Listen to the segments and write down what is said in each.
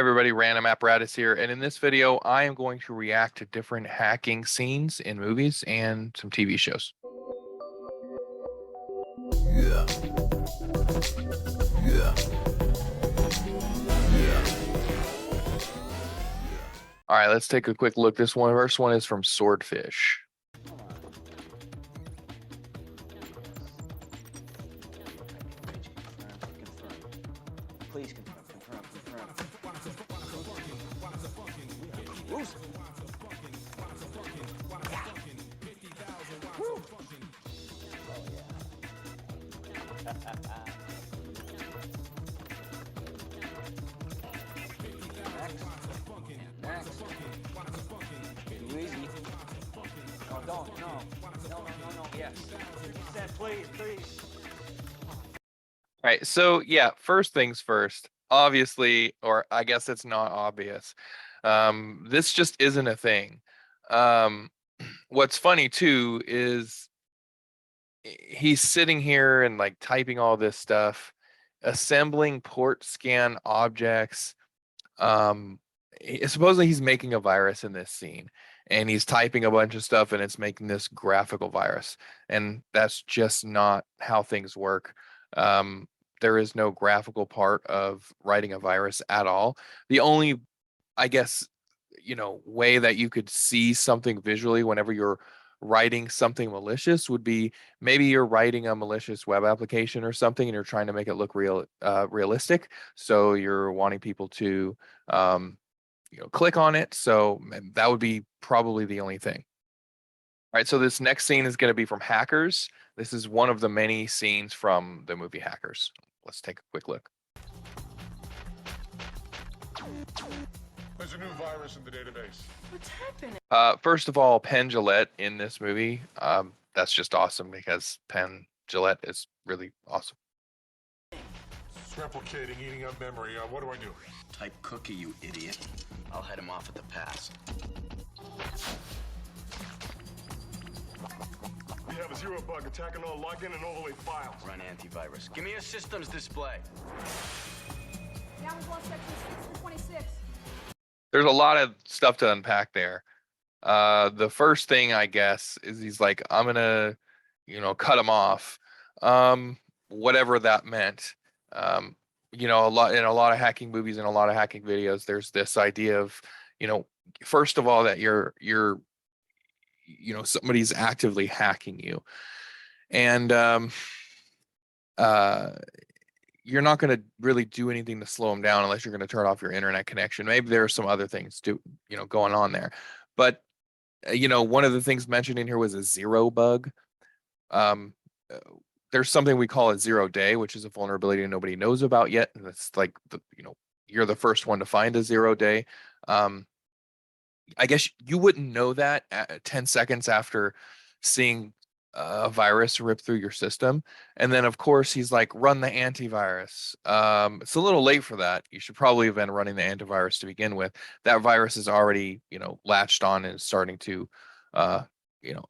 Everybody, Random Apparatus here, and in this video I am going to react to different hacking scenes in movies and some TV shows. All right, let's take a quick look. First one is from Swordfish. Please confirm. Who's? Next. Too easy. No, don't. No. Yes. Please. All right, so yeah, first things first. Obviously, or I guess it's not obvious. This just isn't a thing. What's funny too is he's sitting here and like typing all this stuff, assembling port scan objects. Supposedly he's making a virus in this scene, and he's typing a bunch of stuff, and it's making this graphical virus, and that's just not how things work. There is no graphical part of writing a virus at all. The only, I guess, way that you could see something visually whenever you're writing something malicious would be maybe you're writing a malicious web application or something, and you're trying to make it look realistic. So you're wanting people to, click on it. So that would be probably the only thing. All right, so this next scene is going to be from Hackers. This is one of the many scenes from the movie Hackers. Let's take a quick look. There's a new virus in the database. What's happening? First of all, Penn Jillette in this movie. That's just awesome because Penn Jillette is really awesome. It's replicating, eating up memory. What do I do? Type cookie, you idiot. I'll head him off at the pass. We have a zero bug attacking all login and overlay files. Run antivirus. Give me a systems display. Down with one section 6 to 26. There's a lot of stuff to unpack there. The first thing, I guess, is he's like, I'm gonna, cut him off. Whatever that meant. A lot of hacking movies and a lot of hacking videos, there's this idea of, first of all, that you're somebody's actively hacking you, and you're not going to really do anything to slow them down unless you're going to turn off your internet connection. Maybe there are some other things going on there, but one of the things mentioned in here was a zero bug. There's something we call a 0 day, which is a vulnerability nobody knows about yet, and it's like you're the first one to find a 0 day. I guess you wouldn't know that 10 seconds after seeing a virus rip through your system. And then, of course, he's like, run the antivirus. It's a little late for that. You should probably have been running the antivirus to begin with. That virus is already, latched on and starting to,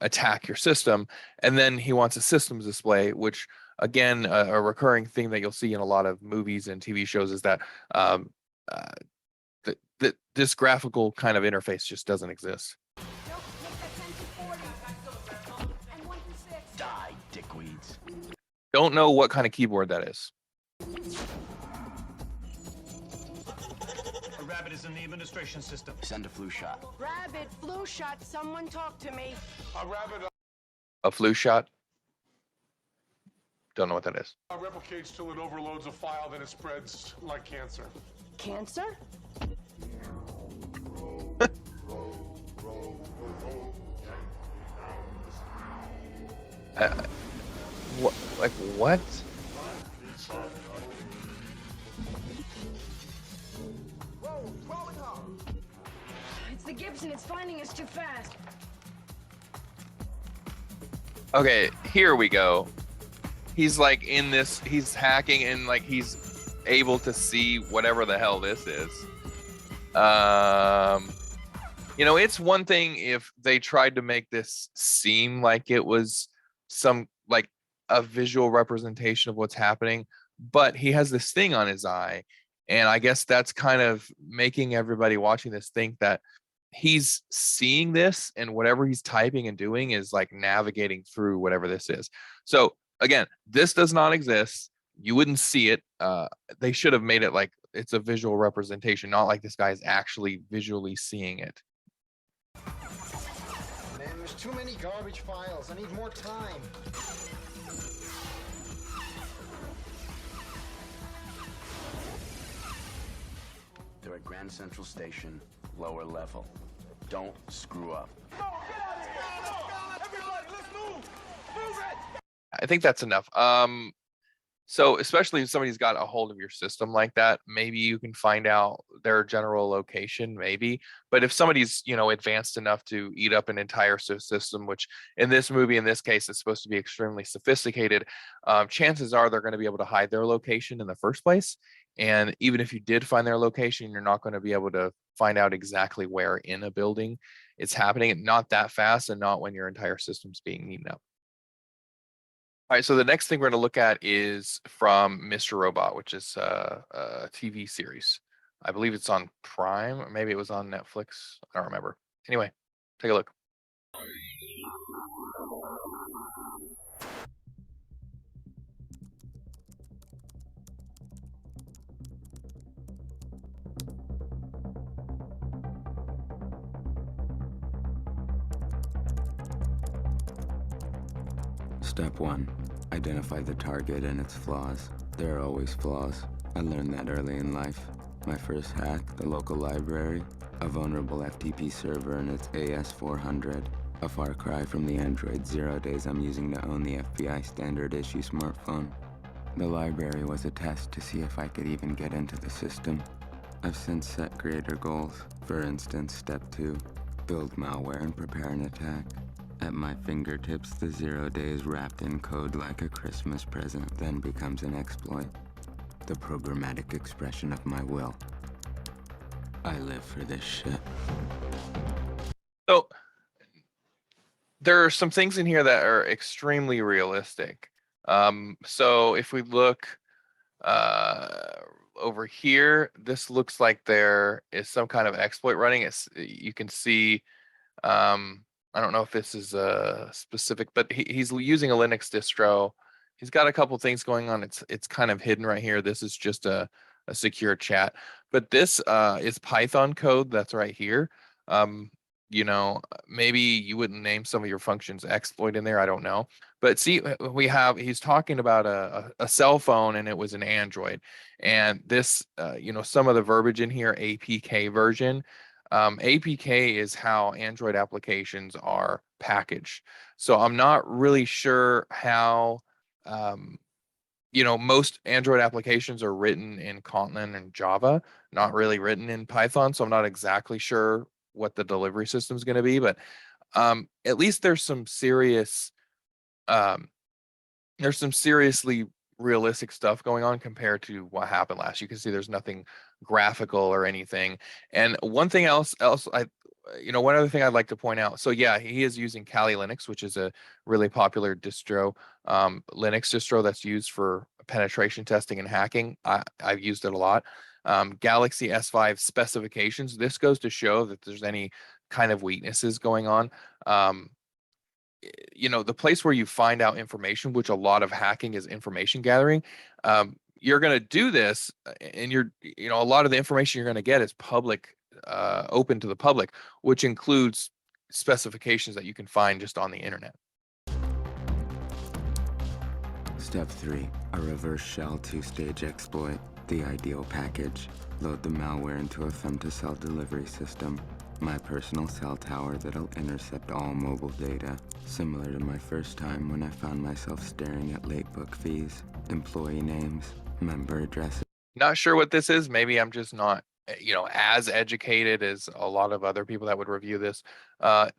attack your system. And then he wants a systems display, which, again, a recurring thing that you'll see in a lot of movies and TV shows is that this graphical kind of interface just doesn't exist. Die, dickweeds. Don't know what kind of keyboard that is. A rabbit is in the administration system. Send a flu shot. Rabbit, flu shot, someone talk to me. A rabbit A flu shot? Don't know what that is. replicates till it overloads a file, then it spreads like cancer. Cancer? What? Like what? It's the Gibson, it's finding us too fast. Okay, here we go. He's like in this, he's hacking and like he's able to see whatever the hell this is. It's one thing if they tried to make this seem like it was some like a visual representation of what's happening, but he has this thing on his eye And I guess that's kind of making everybody watching this think that he's seeing this and whatever he's typing and doing is like navigating through whatever this is. So again, this does not exist. You wouldn't see it. They should have made it like it's a visual representation, not like this guy is actually visually seeing it. Man, there's too many garbage files. I need more time. They're at Grand Central Station, lower level. Don't screw up. I think that's enough. So especially if somebody's got a hold of your system like that, maybe you can find out their general location, maybe. But if somebody's, advanced enough to eat up an entire system, which in this movie, in this case, is supposed to be extremely sophisticated, chances are they're going to be able to hide their location in the first place. And even if you did find their location, you're not going to be able to find out exactly where in a building it's happening, not that fast, and not when your entire system's being eaten up. All right, so the next thing we're going to look at is from Mr. Robot, which is a TV series. I believe it's on Prime, or maybe it was on Netflix. I don't remember. Anyway, take a look. Step 1. Identify the target and its flaws. There are always flaws. I learned that early in life. My first hack, the local library, a vulnerable FTP server and its AS400, a far cry from the Android 0 days I'm using to own the FBI standard issue smartphone. The library was a test to see if I could even get into the system. I've since set greater goals. For instance, step 2, build malware and prepare an attack. At my fingertips, the 0 days wrapped in code like a Christmas present then becomes an exploit. The programmatic expression of my will. I live for this shit. So there are some things in here that are extremely realistic. So if we look over here, this looks like there is some kind of exploit running. You can see, I don't know if this is specific, but he's using a Linux distro. He's got a couple things going on. It's kind of hidden right here. This is just a secure chat, but this is Python code that's right here. Maybe you wouldn't name some of your functions exploit in there. I don't know, but see, he's talking about a cell phone and it was an Android, and this, some of the verbiage in here, APK version. APK is how Android applications are packaged. So I'm not really sure how, most Android applications are written in Kotlin and Java, not really written in Python. So I'm not exactly sure what the delivery system is going to be, but at least there's some seriously realistic stuff going on compared to what happened last. You can see there's nothing graphical or anything. And one other thing I'd like to point out. So yeah, he is using Kali Linux, which is a really popular distro, Linux distro that's used for penetration testing and hacking. I've used it a lot. Galaxy S5 specifications. This goes to show that there's any kind of weaknesses going on. The place where you find out information, which a lot of hacking is information gathering, you're going to do this, and a lot of the information you're going to get is public, open to the public, which includes specifications that you can find just on the internet. Step 3, a reverse shell 2-stage exploit. The ideal package. Load the malware into a femtocell delivery system. My personal cell tower that'll intercept all mobile data, similar to my first time when I found myself staring at late book fees, employee names, member addresses. Not sure what this is. Maybe I'm just not, as educated as a lot of other people that would review this.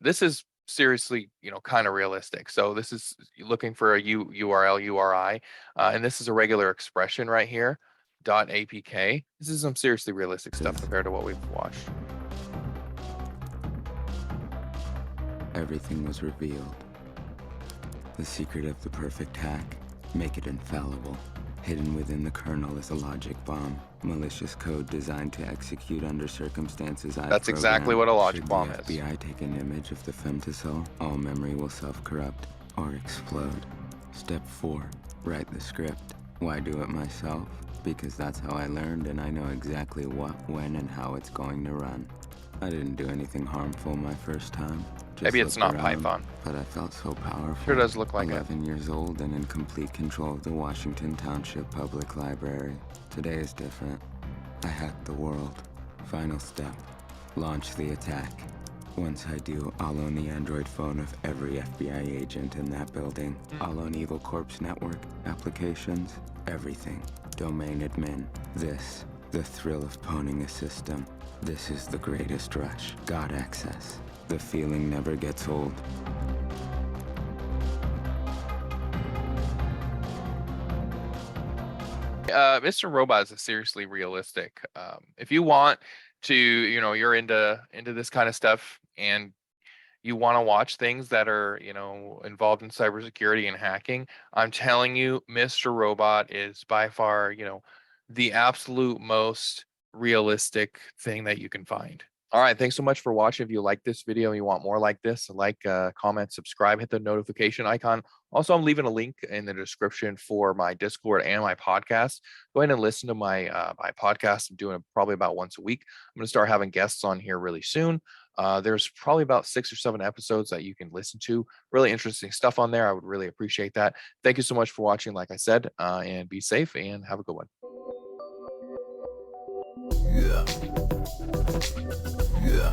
This is seriously, kind of realistic. So this is looking for a URL, URI, and this is a regular expression right here, .apk. This is some seriously realistic stuff compared to what we've watched. Everything was revealed. The secret of the perfect hack, make it infallible. Hidden within the kernel is a logic bomb, malicious code designed to execute under circumstances I've That's exactly what a logic bomb Should is. the FBI take an image of the femtosol, all memory will self-corrupt or explode. Step 4. Write the script. Why do it myself? Because that's how I learned, and I know exactly what, when, and how it's going to run. I didn't do anything harmful my first time. Just Maybe it's looked not around, Python. but I felt so powerful. Sure does look like it. 11 years old and in complete control of the Washington Township Public Library. Today is different. I hacked the world. Final step. Launch the attack. Once I do, I'll own the Android phone of every FBI agent in that building. I'll own Evil Corp's network, applications, everything. Domain admin. This, the thrill of pwning a system. This is the greatest rush. Got access. The feeling never gets old. Mr. Robot is seriously realistic. If you want to, you're into this kind of stuff and you want to watch things that are, involved in cybersecurity and hacking, I'm telling you, Mr. Robot is by far, the absolute most realistic thing that you can find. All right, thanks so much for watching. If you like this video and you want more like this, comment, subscribe, hit the notification icon. Also, I'm leaving a link in the description for my Discord and my podcast. Go ahead and listen to my podcast. I'm doing it probably about once a week. I'm going to start having guests on here really soon. There's probably about 6 or 7 episodes that you can listen to. Really interesting stuff on there. I would really appreciate that. Thank you so much for watching, like I said, and be safe and have a good one. Yeah.